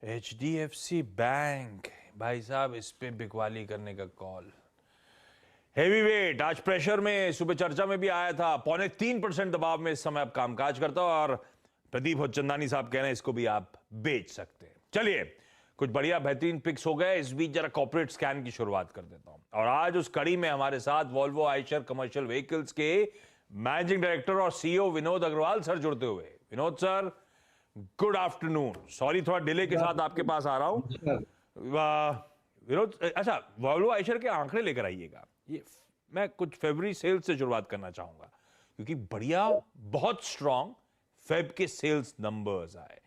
HDFC bank, भाई साहब इस पे बिकवाली करने का कॉल। हेवी वेट आज प्रेशर में, सुबह चर्चा में भी आया था। 3.25% दबाव में इस समय आप कामकाज करता हो और प्रदीप होचंदानी साहब कह रहे हैं इसको भी आप बेच सकते हैं। चलिए, कुछ बढ़िया बेहतरीन पिक्स हो गए। इस बीच जरा कॉर्पोरेट स्कैन की शुरुआत कर देता हूं और आज उस कड़ी में हमारे साथ वॉल्वो आइशर कमर्शियल व्हीकल्स के मैनेजिंग डायरेक्टर और सीईओ विनोद अग्रवाल सर जुड़ते हुए। Vinod sir, good afternoon. Sorry थोड़ा डिले के साथ आपके पास आ रहा हूं। नमस्कार। विनोद, अच्छा, वॉल्वो आइशर के आंकड़े लेकर आइएगा। ये मैं कुछ फरवरी सेल्स से शुरुआत करना चाहूंगा क्योंकि बढ़िया, बहुत स्ट्रांग फेब के सेल्स नंबर्स आए।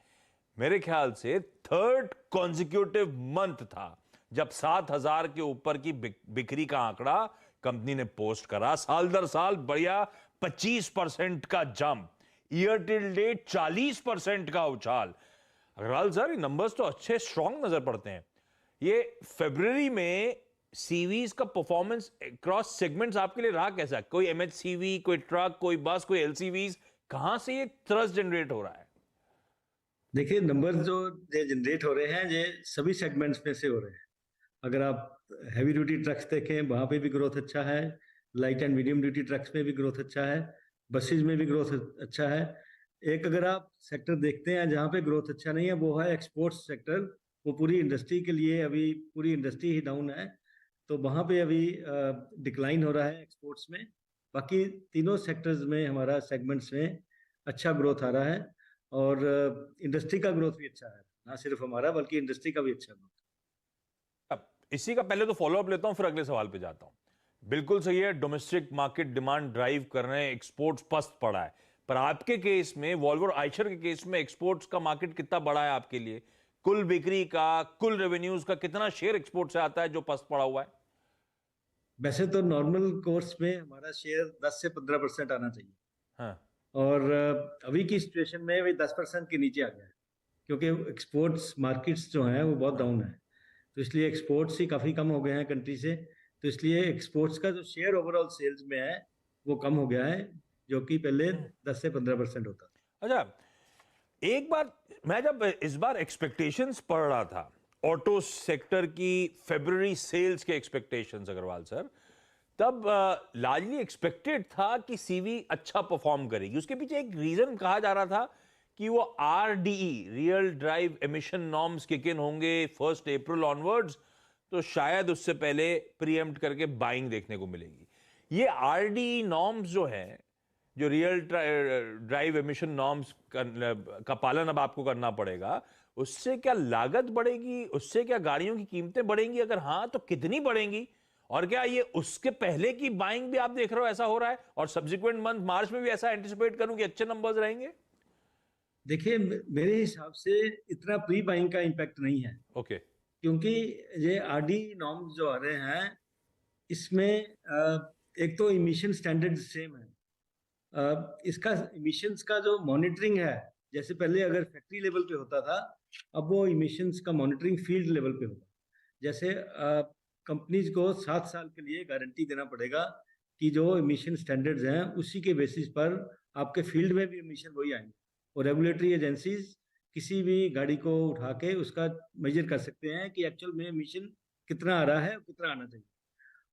मेरे ख्याल से थर्ड कॉन्जिक्यूटिव मंथ था जब 7,000 के ऊपर की बिक्री का आंकड़ा कंपनी ने पोस्ट करा। साल दर साल बढ़िया 25% का जंप, ईयर टिल डेट 40% का उछाल। अग्रवाल सर, ये नंबर्स तो अच्छे स्ट्रांग नजर पड़ते हैं। ये फरवरी में सीवीज का परफॉर्मेंस क्रॉस सेगमेंट्स आपके लिए रहा कैसा? कोई एमएचसीवी, कोई ट्रक, कोई बस, कोई एलसीवीज, कहां से ये थ्रस्ट जनरेट हो रहा है? देखिए, नंबर जो ये जनरेट हो रहे हैं ये सभी सेगमेंट्स में से हो रहे हैं। अगर आप हैवी ड्यूटी ट्रक्स देखें, वहां पे भी ग्रोथ अच्छा है। Light and medium duty trucks में भी ग्रोथ अच्छा है। बसेज में भी ग्रोथ अच्छा है। एक अगर आप सेक्टर देखते हैं जहाँ पे ग्रोथ अच्छा नहीं है, वो है एक्सपोर्ट्स सेक्टर। वो पूरी इंडस्ट्री के लिए अभी पूरी इंडस्ट्री ही डाउन है, तो वहाँ पे अभी डिक्लाइन हो रहा है एक्सपोर्ट्स में। बाकी तीनों सेक्टर्स में, हमारा सेगमेंट्स में अच्छा ग्रोथ आ रहा है। और इंडस्ट्री का ग्रोथ भी अच्छा है, ना सिर्फ हमारा बल्कि इंडस्ट्री का भी अच्छा ग्रोथ। अब इसी का पहले तो फॉलोअप लेता हूं, फिर अगले सवाल पे जाता हूं। बिल्कुल सही है, डोमेस्टिक मार्केट डिमांड ड्राइव कर रहे हैं, एक्सपोर्ट्स पस्त पड़ा है। पर आपके केस में, वॉल्वो आइशर के केस में, एक्सपोर्ट्स का मार्केट कितना बड़ा है आपके लिए? कुल बिक्री का, कुल रेवेन्यूज का कितना शेयर एक्सपोर्ट से आता है जो पस्त पड़ा हुआ है? वैसे तो नॉर्मल कोर्स में हमारा शेयर 10 से 15% आना चाहिए। हाँ। और अभी की सिचुएशन में वही 10% के नीचे आ गया है, क्योंकि एक्सपोर्ट्स मार्केट्स जो हैं वो बहुत हाँ। डाउन है। तो इसलिए एक्सपोर्ट्स ही काफ़ी कम हो गए हैं कंट्री से। तो इसलिए एक्सपोर्ट्स का जो शेयर ओवरऑल सेल्स में है वो कम हो गया है, जो कि पहले 10 से 15% होता था। अच्छा, एक बार मैं जब इस बार एक्सपेक्टेशंस पढ़ रहा था, ऑटो सेक्टर की फेब्रुअरी सेल्स के एक्सपेक्टेशंस, अग्रवाल सर, तब लार्जली एक्सपेक्टेड था कि सीवी अच्छा परफॉर्म करेगी। उसके पीछे एक रीजन कहा जा रहा था कि वो RDE, real drive emission norms kick in होंगे 1 अप्रैल ऑनवर्ड्स, तो शायद उससे पहले प्रीएम्प्ट करके बाइंग देखने को मिलेगी। ये आरडीई नॉर्म्स जो है, जो रियल ड्राइव एमिशन नॉर्म्स का पालन अब आपको करना पड़ेगा, उससे क्या लागत बढ़ेगी? उससे क्या गाड़ियों की कीमतें बढ़ेंगी? अगर हाँ, तो कितनी बढ़ेंगी? और क्या ये उसके पहले की बाइंग भी आप देख रहे हो ऐसा हो रहा है, और सब्सिक्वेंट मंथ मार्च में भी ऐसा एंटिसिपेट करूं कि अच्छे नंबर्स रहेंगे? देखिए, मेरे हिसाब से इतना प्री बाइंग का इम्पैक्ट नहीं है, ओके। क्योंकि ये आरडी नॉर्म्स जो आ रहे हैं इसमें एक तो इमिशन स्टैंडर्ड सेम है। इसका इमिशंस का जो मॉनिटरिंग है, जैसे पहले अगर फैक्ट्री लेवल पे होता था, अब वो इमिशंस का मॉनिटरिंग फील्ड लेवल पे होगा। जैसे कंपनीज को 7 साल के लिए गारंटी देना पड़ेगा कि जो इमिशन स्टैंडर्ड्स हैं उसी के बेसिस पर आपके फील्ड में भी इमिशन वही आएंगे। और रेगुलेटरी एजेंसीज किसी भी गाड़ी को उठा के उसका मेजर कर सकते हैं कि एक्चुअल में इमिशन कितना आ रहा है और कितना आना चाहिए।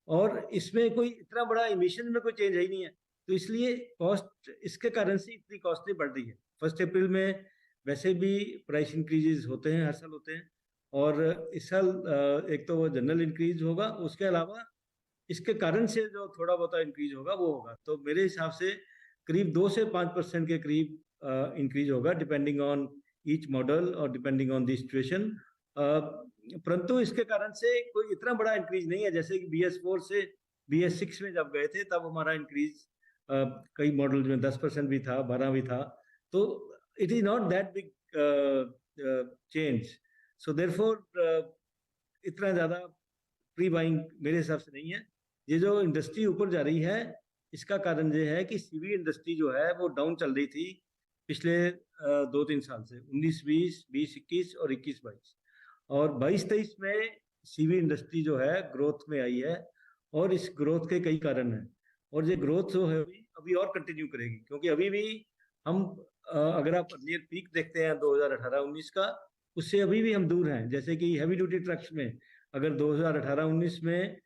और इसमें कोई इतना बड़ा इमिशन में कोई चेंज है ही नहीं है, तो इसलिए कॉस्ट इसके कारण से इतनी कॉस्टली बढ़ रही है। 1 अप्रैल में वैसे भी प्राइस इंक्रीजेज होते हैं, हर साल होते हैं। और इस साल एक तो वो जनरल इंक्रीज होगा, उसके अलावा इसके कारण से जो थोड़ा बहुत इंक्रीज होगा वो होगा। तो मेरे हिसाब से करीब 2 से 5% के करीब इंक्रीज होगा, डिपेंडिंग ऑन ईच मॉडल और डिपेंडिंग ऑन द सिचुएशन। परंतु इसके कारण से कोई इतना बड़ा इंक्रीज नहीं है, जैसे कि BS4 से BS6 में जब गए थे तब हमारा इंक्रीज कई मॉडल में 10% भी था, 12 भी था। तो it is not that big change. So therefore इतना ज्यादा प्री बाइंग मेरे हिसाब से नहीं है। ये जो इंडस्ट्री ऊपर जा रही है, इसका कारण ये है कि सीवी इंडस्ट्री जो है वो डाउन चल रही थी पिछले 2-3 साल से, 19-20, 20-21 और 21-22। और 22-23 में सीवी इंडस्ट्री जो है ग्रोथ में आई है। और इस ग्रोथ के कई कारण हैं। और ये ग्रोथ जो है अभी अभी और कंटिन्यू करेगी, क्योंकि अभी भी हम अगर आप अर्लियर पीक देखते हैं 2018-19 का, उससे अभी भी हम दूर हैं। जैसे कि हैवी ड्यूटी ट्रक्स में अगर 2018-19 में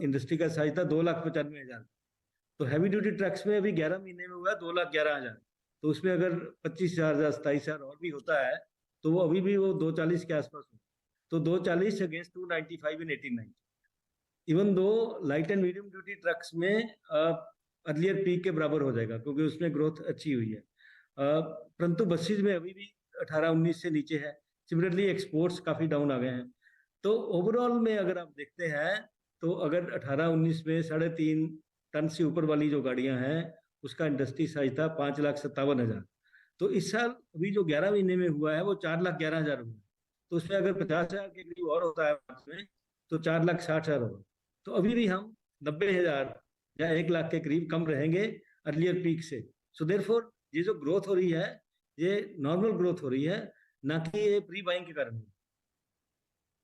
इंडस्ट्री का साइज था 2,95,000, तो हैवी ड्यूटी ट्रक्स में अभी 11 महीने में हुआ 2,11,000। तो उसमें अगर 25,000 या 27,000 और भी होता है तो वो अभी भी वो 240 के आसपास हो। तो 240 against 295 in 1890। Even though light and medium duty trucks में अर्लियर पीक के बराबर हो जाएगा क्योंकि उसमें ग्रोथ अच्छी हुई है। परंतु बसेज में अभी भी 18-19 से नीचे है। सिमिलरली एक्सपोर्ट्स काफी डाउन आ गए हैं। तो ओवरऑल में अगर आप देखते हैं तो अगर 18-19 में 3.5 टन से ऊपर वाली जो गाड़ियां हैं उसका इंडस्ट्री साइज था 5,57,000। तो इस साल अभी जो 11 महीने में हुआ है वो 4,11,000 हुआ। तो उसमें अगर 50,000 के करीब और होता है मार्च में तो 4,60,000 होगा। तो अभी भी हम 90,000 या 1 लाख के करीब कम रहेंगे अर्लियर पीक से। सो देयरफॉर ये जो ग्रोथ हो रही है ये नॉर्मल ग्रोथ हो रही है, ना कि ये प्री बाइंग के कारण।